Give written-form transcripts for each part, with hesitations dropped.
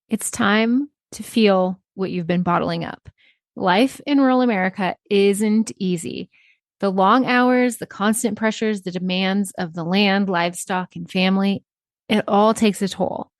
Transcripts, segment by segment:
It's time to feel what you've been bottling up. Life in rural America isn't easy. The long hours, the constant pressures, the demands of the land, livestock, and family, it all takes a toll.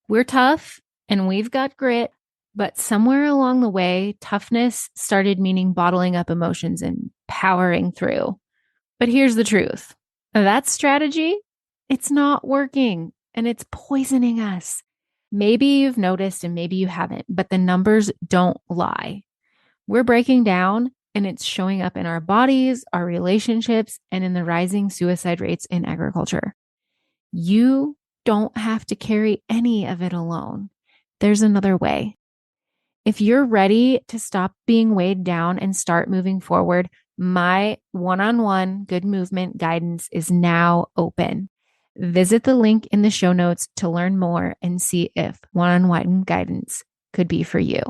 We're tough and we've got grit, but somewhere along the way, toughness started meaning bottling up emotions and powering through. But here's the truth. That strategy, it's not working and it's poisoning us. Maybe you've noticed and maybe you haven't, but the numbers don't lie. We're breaking down and it's showing up in our bodies, our relationships, and in the rising suicide rates in agriculture. You don't have to carry any of it alone. There's another way. If you're ready to stop being weighed down and start moving forward, my one-on-one good movement guidance is now open. Visit the link in the show notes to learn more and see if one-on-one guidance could be for you.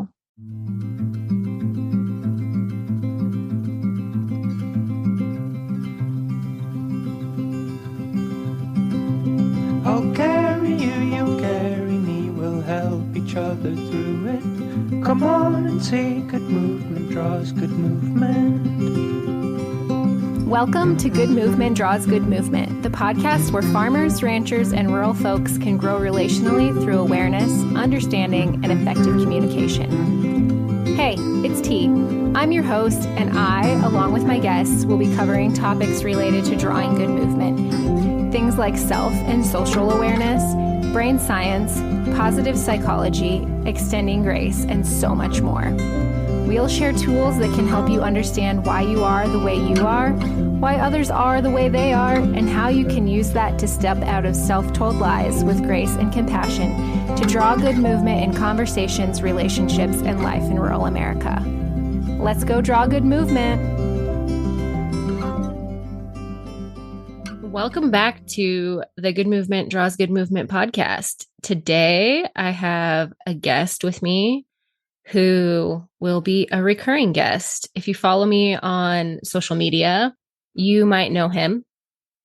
I'll carry you, you carry me, we'll help each other through it. Come on and see, good movement draws good movement. Welcome to Good Movement Draws Good Movement, the podcast where farmers, ranchers, and rural folks can grow relationally through awareness, understanding, and effective communication. Hey, it's T. I'm your host, and I, along with my guests, will be covering topics related to drawing good movement. Things like self and social awareness, brain science, positive psychology, extending grace, and so much more. We'll share tools that can help you understand why you are the way you are, why others are the way they are, and how you can use that to step out of self-told lies with grace and compassion to draw good movement in conversations, relationships, and life in rural America. Let's go draw good movement. Welcome back to the Good Movement Draws Good Movement podcast. Today, I have a guest with me who will be a recurring guest. If you follow me on social media, you might know him,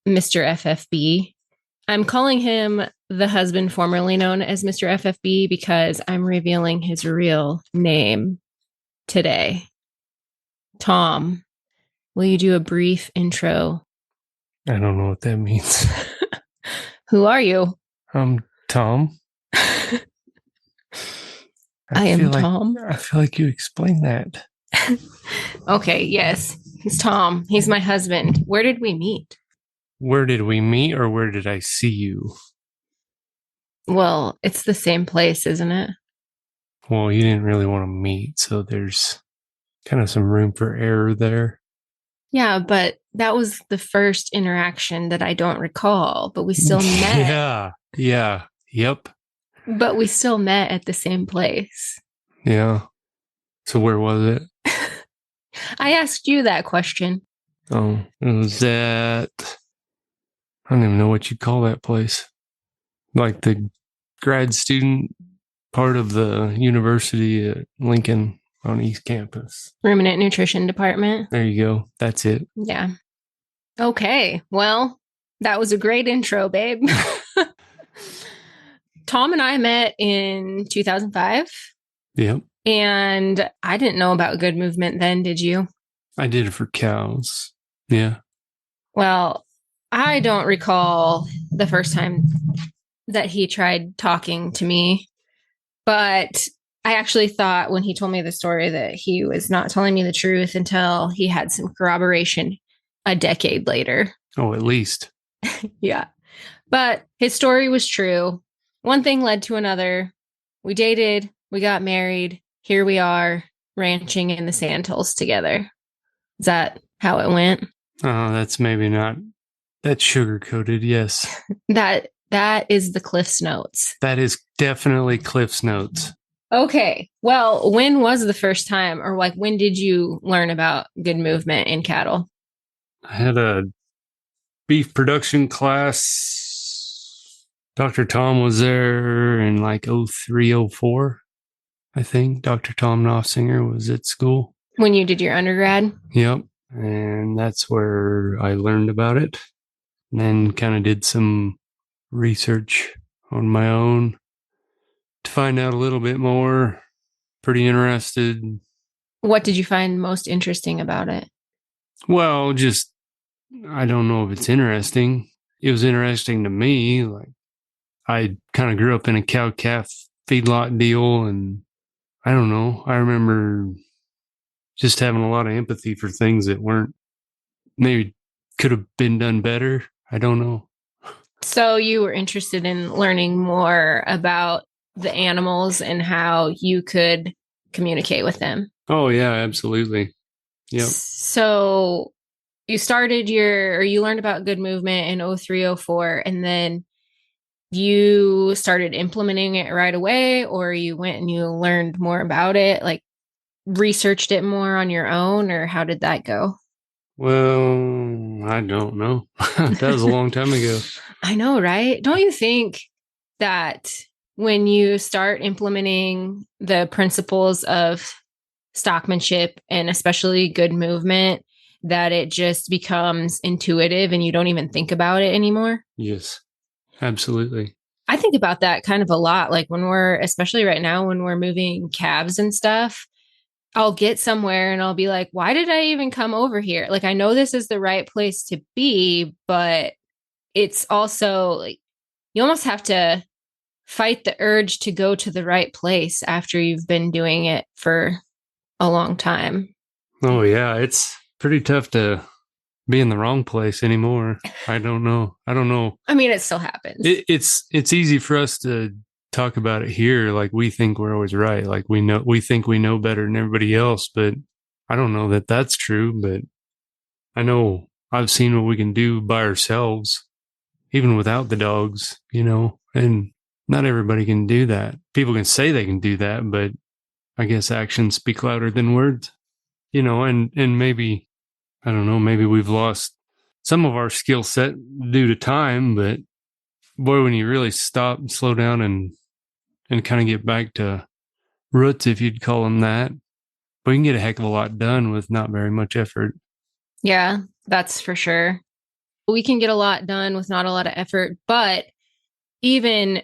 Mr. FFB. I'm calling him the husband formerly known as Mr. FFB because I'm revealing his real name today. Tom, will you do a brief intro? I don't know what that means. Who are you? I'm Tom. I am Tom. I feel like you explained that. Okay, yes. He's Tom. He's my husband. Where did we meet? Where did we meet or where did I see you? Well, it's the same place, isn't it? Well, you didn't really want to meet, so there's kind of some room for error there. Yeah, but that was the first interaction that I don't recall, but we still met. Yep. But we still met at the same place. Yeah. So where was it? I asked you that question. Oh, it was at, I don't even know what you call that place. Like the grad student part of the university at Lincoln on East Campus. Ruminant Nutrition Department. There you go. That's it. Yeah. Okay. Well, that was a great intro, babe. Tom and I met in 2005. Yep. And I didn't know about good movement then, did you? I did it for cows. Yeah. Well, I don't recall the first time that he tried talking to me, but I actually thought when he told me the story that he was not telling me the truth until he had some corroboration a decade later. Oh, at least. Yeah. But his story was true. One thing led to another. We dated, we got married. Here we are, ranching in the Sandhills together. Is that how it went? That's maybe not. That's sugar-coated, yes. That is the Cliff's Notes. That is definitely Cliff's Notes. Okay. Well, when was the first time, or like when did you learn about good movement in cattle? I had a beef production class. Dr. Tom was there in like 03, 04. I think Dr. Tom Knopfsinger was at school. When you did your undergrad? Yep. And that's where I learned about it. And then kind of did some research on my own to find out a little bit more. Pretty interested. What did you find most interesting about it? Well, just, I don't know if it's interesting. It was interesting to me. Like, I kind of grew up in a cow calf feedlot deal, and I don't know. I remember just having a lot of empathy for things that weren't, maybe could have been done better. I don't know. So you were interested in learning more about the animals and how you could communicate with them. Oh, yeah, absolutely. Yep. So you learned about good movement in 0304, and then you started implementing it right away, or you went and you learned more about it, like researched it more on your own, or how did that go? Well, I don't know. That was a long time ago. I know, right? Don't you think that when you start implementing the principles of stockmanship and especially good movement, that it just becomes intuitive and you don't even think about it anymore? Yes, absolutely. I think about that kind of a lot. Like especially right now, when we're moving calves and stuff, I'll get somewhere and I'll be like, why did I even come over here? Like, I know this is the right place to be, but it's also like you almost have to fight the urge to go to the right place after you've been doing it for a long time. Oh, yeah, it's pretty tough to be in the wrong place anymore. I don't know. I mean, it still happens. It's easy for us to talk about it here, like we think we're always right, like we think we know better than everybody else, but I don't know that that's true. But I know I've seen what we can do by ourselves, even without the dogs, and not everybody can do that. People can say they can do that, but I guess actions speak louder than words, and maybe, I don't know, maybe we've lost some of our skill set due to time, but boy, when you really stop and slow down and kind of get back to roots, if you'd call them that, we can get a heck of a lot done with not very much effort. Yeah, that's for sure. We can get a lot done with not a lot of effort, but even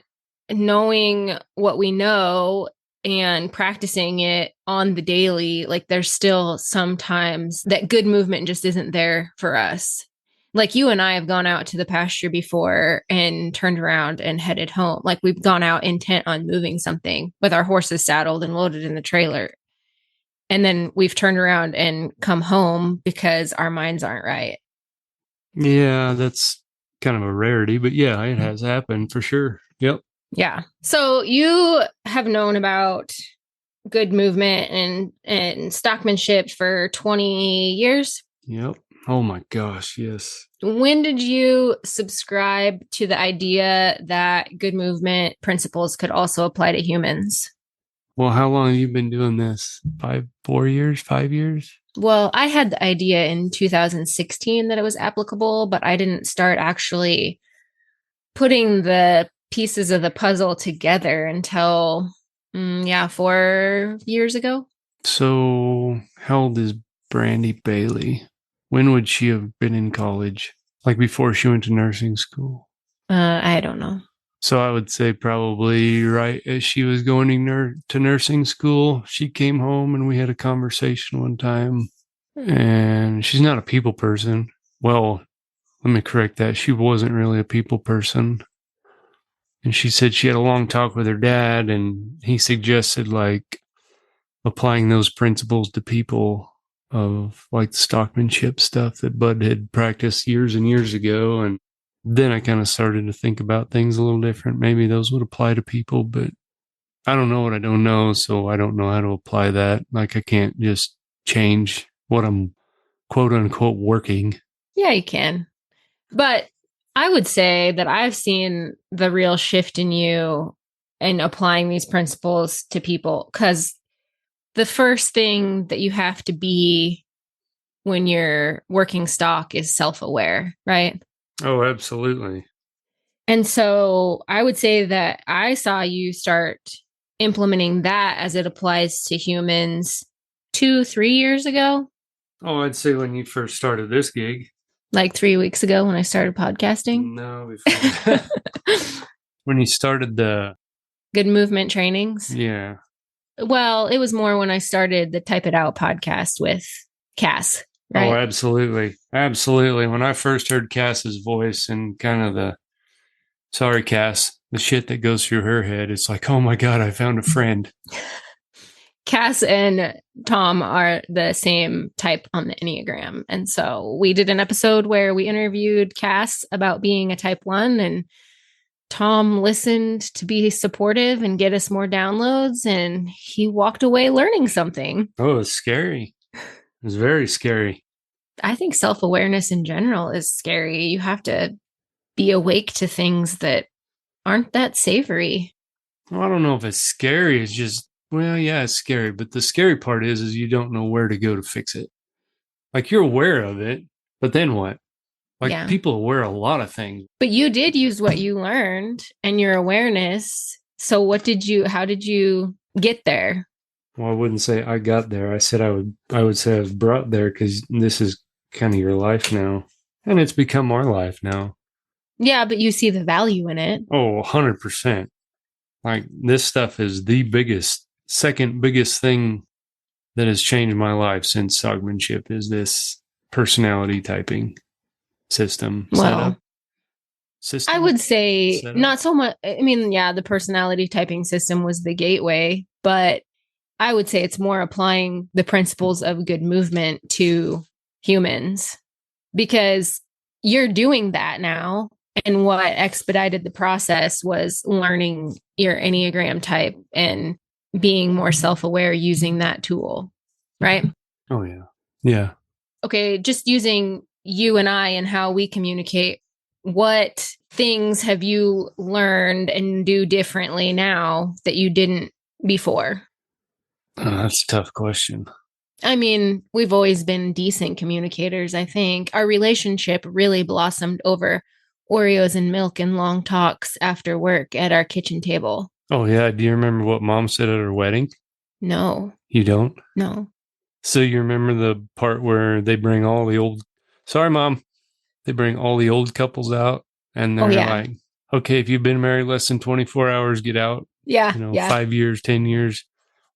knowing what we know and practicing it on the daily, like there's still sometimes that good movement just isn't there for us. Like you and I have gone out to the pasture before and turned around and headed home. Like we've gone out intent on moving something with our horses saddled and loaded in the trailer. And then we've turned around and come home because our minds aren't right. Yeah, that's kind of a rarity, but yeah, it has happened for sure. Yep. Yeah. So you have known about good movement and stockmanship for 20 years. Yep. Oh my gosh, yes. When did you subscribe to the idea that good movement principles could also apply to humans? Well, how long have you been doing this? 4 years, 5 years? Well, I had the idea in 2016 that it was applicable, but I didn't start actually putting the pieces of the puzzle together until, 4 years ago. So, how old is Brandy Bailey? When would she have been in college? Like before she went to nursing school? I don't know. So I would say probably right as she was going to nursing school, she came home and we had a conversation one time. And she's not a people person. Well, let me correct that. She wasn't really a people person. And she said she had a long talk with her dad, and he suggested like applying those principles to people of like the stockmanship stuff that Bud had practiced years and years ago. And then I kind of started to think about things a little different. Maybe those would apply to people, but I don't know what I don't know. So I don't know how to apply that. Like I can't just change what I'm quote unquote working. Yeah, you can. But I would say that I've seen the real shift in you in applying these principles to people because the first thing that you have to be when you're working stock is self aware, right? Oh, absolutely. And so I would say that I saw you start implementing that as it applies to humans 2, 3 years ago, Oh, I'd say when you first started this gig. like 3 weeks ago when I started podcasting. No, before that. When you started the Good movement trainings. Yeah. Well, it was more when I started the Type It Out podcast with Cass, Oh, right? absolutely. Absolutely. When I first heard Cass's voice and kind of sorry, Cass, the shit that goes through her head, it's like, oh my God, I found a friend. Cass and Tom are the same type on the Enneagram. And so we did an episode where we interviewed Cass about being a type 1, and Tom listened to be supportive and get us more downloads, and he walked away learning something. Oh, it was scary. It was very scary. I think self-awareness in general is scary. You have to be awake to things that aren't that savory. Well, I don't know if it's scary. It's just, well, yeah, it's scary. But the scary part is you don't know where to go to fix it. Like you're aware of it, but then what? Like Yeah. people are aware of a lot of things. But you did use what you learned and your awareness. So how did you get there? Well, I wouldn't say I got there. I said I would say I was brought there because this is kind of your life now. And it's become our life now. Yeah, but you see the value in it. Oh, 100%. Like this stuff is the second biggest thing that has changed my life since Sogmanship is this personality typing system setup. I would say not so much. I mean, yeah, the personality typing system was the gateway, but I would say it's more applying the principles of good movement to humans, because you're doing that now. And what expedited the process was learning your Enneagram type and being more self-aware using that tool, right? Oh, yeah. Yeah. Okay, just using you and I and how we communicate, what things have you learned and do differently now that you didn't before? That's a tough question. I mean, we've always been decent communicators, I think. Our relationship really blossomed over Oreos and milk and long talks after work at our kitchen table. Oh, yeah. Do you remember what Mom said at her wedding? No. You don't? No. So you remember the part where they bring all the old, sorry, Mom, they bring all the old couples out and they're like, okay, if you've been married less than 24 hours, get out. Yeah. 5 years, 10 years.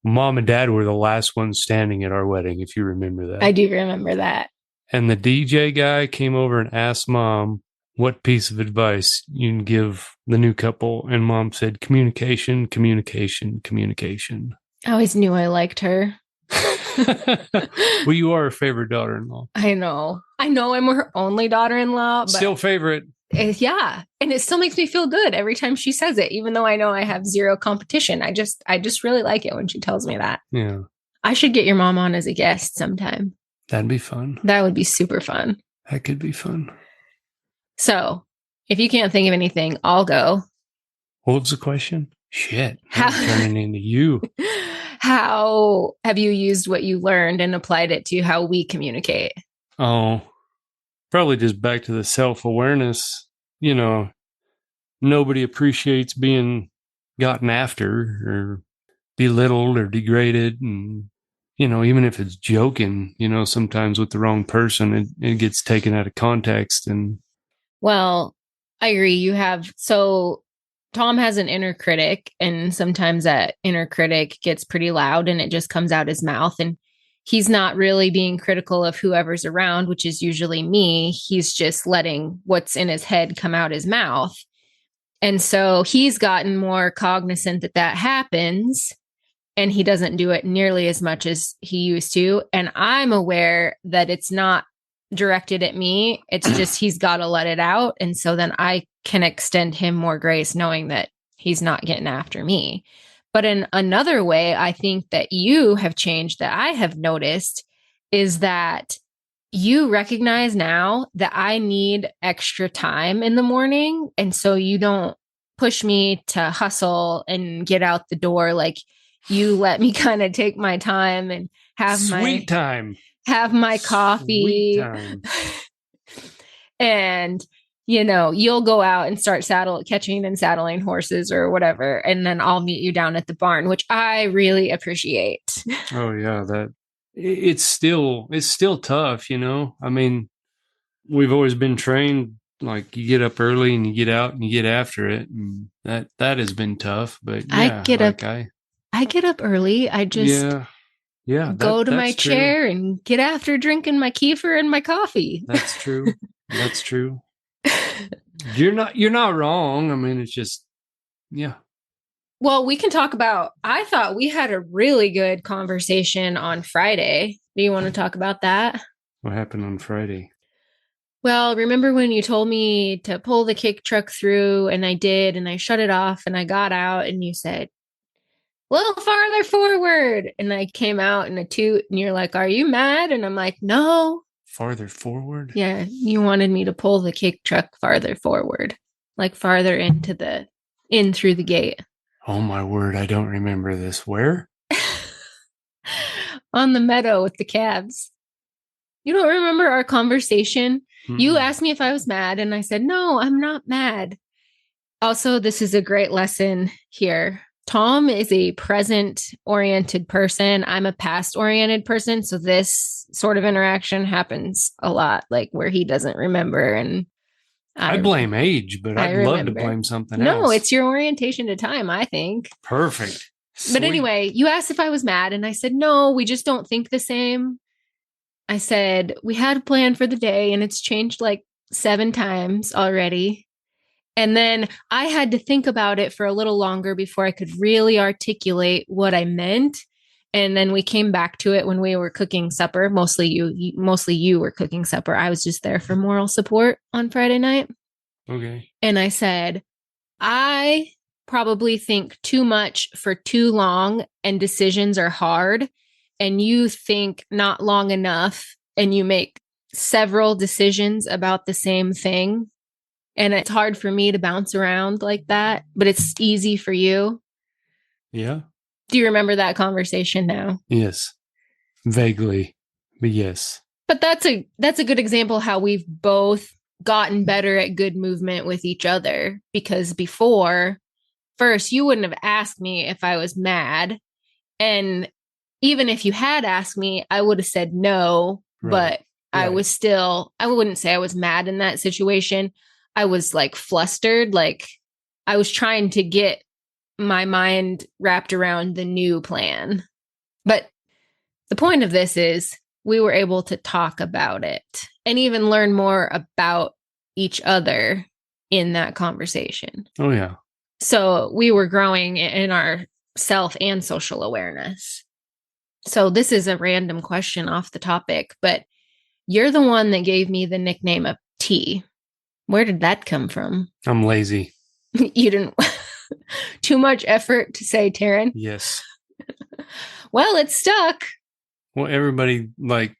Mom and Dad were the last ones standing at our wedding, if you remember that. I do remember that. And the DJ guy came over and asked Mom what piece of advice you can give the new couple. And Mom said, communication, communication, communication. I always knew I liked her. Well, you are her favorite daughter-in-law. I know I'm her only daughter-in-law, but still favorite. Yeah. And it still makes me feel good every time she says it, even though I know I have zero competition. I just really like it when she tells me that. Yeah. I should get your mom on as a guest sometime. That'd be fun. That would be super fun. That could be fun. So if you can't think of anything, I'll go. What was the question? Shit. I'm turning into you. How have you used what you learned and applied it to how we communicate? Oh, probably just back to the self-awareness. Nobody appreciates being gotten after or belittled or degraded. And, even if it's joking, sometimes with the wrong person, it gets taken out of context. And well, I agree. So Tom has an inner critic, and sometimes that inner critic gets pretty loud and it just comes out his mouth. And he's not really being critical of whoever's around, which is usually me. He's just letting what's in his head come out his mouth. And so he's gotten more cognizant that happens, and he doesn't do it nearly as much as he used to. And I'm aware that it's not directed at me. It's just he's got to let it out. And so then I can extend him more grace knowing that he's not getting after me. But in another way, I think that you have changed that I have noticed is that you recognize now that I need extra time in the morning. And so you don't push me to hustle and get out the door. Like you let me kind of take my time and have have my coffee. And, you'll go out and start catching and saddling horses or whatever. And then I'll meet you down at the barn, which I really appreciate. Oh yeah. It's still tough. I mean, we've always been trained like you get up early and you get out and you get after it, and that has been tough. But I yeah, get up like I get up early. I just yeah, go to my that's true. chair and get after drinking my kefir and my coffee. That's true. That's true. You're not wrong. I mean, it's just yeah. Well, we can talk about, I thought we had a really good conversation on Friday. Do you want to talk about that? What happened on Friday? Well, remember when you told me to pull the kick truck through and I did, and I shut it off and I got out and you said, a little farther forward. And I came out in a toot and you're like, are you mad? And I'm like, no. Farther forward? Yeah, you wanted me to pull the kick truck farther forward, like farther in through the gate. Oh my word, I don't remember this. Where? On the meadow with the calves. You don't remember our conversation? Mm-mm. You asked me if I was mad, and I said, no, I'm not mad. Also, this is a great lesson here. Tom is a present-oriented person. I'm a past-oriented person. So this sort of interaction happens a lot, like where he doesn't remember. And I blame age, but I'd love to blame something else. No, it's your orientation to time, I think. Perfect. Sweet. But anyway, you asked if I was mad, and I said, no, we just don't think the same. I said, we had a plan for the day, and it's changed like 7 times already. And then I had to think about it for a little longer before I could really articulate what I meant. And then we came back to it when we were cooking supper. Mostly you were cooking supper. I was just there for moral support on Friday night. Okay. And I said, I probably think too much for too long, and decisions are hard. And you think not long enough, and you make several decisions about the same thing. And it's hard for me to bounce around like that, but it's easy for you. Yeah. Do you remember that conversation now? Yes. Vaguely, but yes. But that's a good example how we've both gotten better at good movement with each other, because before, first, you wouldn't have asked me if I was mad. And even if you had asked me, I would have said no, right. But I wouldn't say I was mad in that situation. I was like flustered. Like I was trying to get my mind wrapped around the new plan. But the point of this is we were able to talk about it and even learn more about each other in that conversation. Oh, yeah. So we were growing in our self and social awareness. So this is a random question off the topic, but you're the one that gave me the nickname of T. Where did that come from? I'm lazy. You didn't... Too much effort to say Terryn? Yes. Well, it's stuck. Well, everybody, like,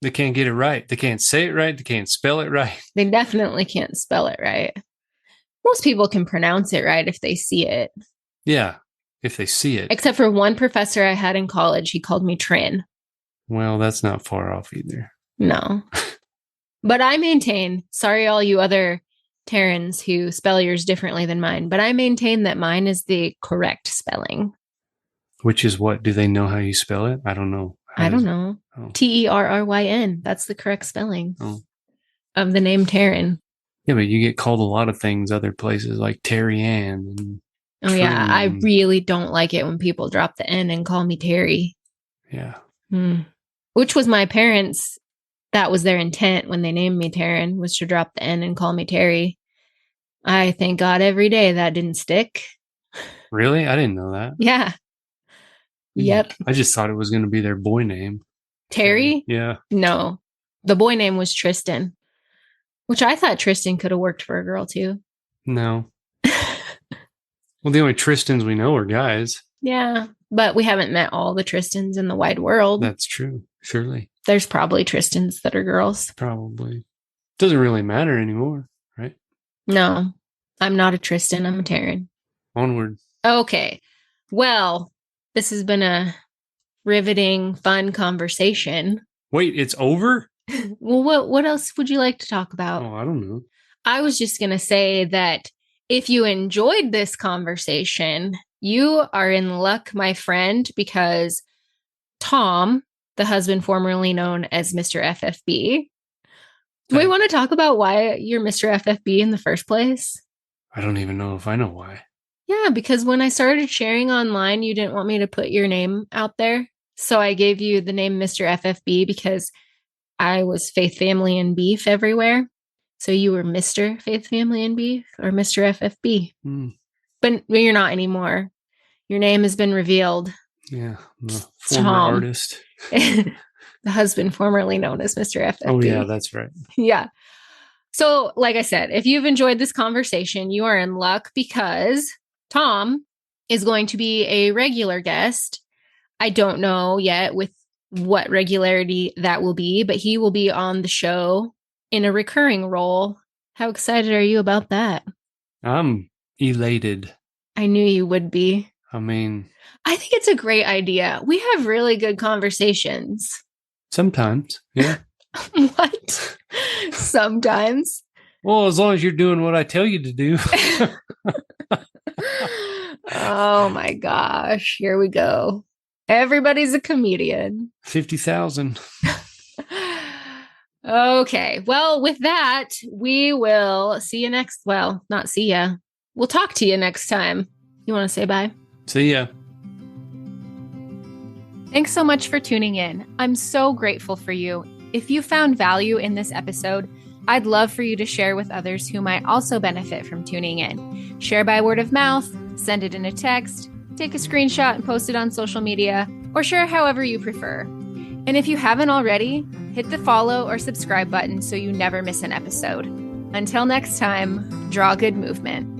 they can't get it right. They can't say it right. They can't spell it right. They definitely can't spell it right. Most people can pronounce it right if they see it. Yeah, if they see it. Except for one professor I had in college. He called me Trin. Well, that's not far off either. No. But I maintain, sorry all you other Terrans who spell yours differently than mine, but I maintain that mine is the correct spelling. Which is what? Do they know how you spell it? I don't know. I don't know. Oh. Terryn. That's the correct spelling of the name Terryn. Yeah, but you get called a lot of things other places, like Terry Ann. And oh, yeah. I really don't like it when people drop the N and call me Terry. Yeah. Which was my parents' that was their intent when they named me Terryn, was to drop the N and call me Terry. I thank God every day that didn't stick. Really? I didn't know that. Yeah. Yep. I just thought it was going to be their boy name. Terry? Yeah. No. The boy name was Tristan, which I thought Tristan could have worked for a girl too. No. Well, the only Tristans we know are guys. Yeah. But we haven't met all the Tristans in the wide world. That's true. Surely. There's probably Tristans that are girls. Probably. Doesn't really matter anymore, right? No. I'm not a Tristan. I'm a Terryn. Onward. Okay. Well, this has been a riveting, fun conversation. Wait, it's over? Well, what else would you like to talk about? Oh, I don't know. I was just going to say that if you enjoyed this conversation, you are in luck, my friend, because Tom, the husband formerly known as Mr. FFB, Do we want to talk about why you're Mr. FFB in the first place? I don't even know if I know why. Yeah, because when I started sharing online, you didn't want me to put your name out there. So I gave you the name Mr. FFB because I was Faith, Family, and Beef everywhere. So you were Mr. Faith, Family, and Beef or Mr. FFB. But you're not anymore. Your name has been revealed. Yeah, the former Tom. artist. The husband formerly known as Mr. FFB. Oh, yeah, that's right. Yeah. So, like I said, if you've enjoyed this conversation, you are in luck because Tom is going to be a regular guest. I don't know yet with what regularity that will be, but he will be on the show in a recurring role. How excited are you about that? I'm elated. I knew you would be. I mean, I think it's a great idea. We have really good conversations. Sometimes, yeah. What? Sometimes. Well, as long as you're doing what I tell you to do. Oh my gosh. Here we go. Everybody's a comedian. 50,000. Okay. Well, with that, we will see you next. Well, not see ya. We'll talk to you next time. You want to say bye? See ya. Thanks so much for tuning in. I'm so grateful for you. If you found value in this episode, I'd love for you to share with others who might also benefit from tuning in. Share by word of mouth, send it in a text, take a screenshot and post it on social media, or share however you prefer. And if you haven't already, hit the follow or subscribe button so you never miss an episode. Until next time, draw good movement.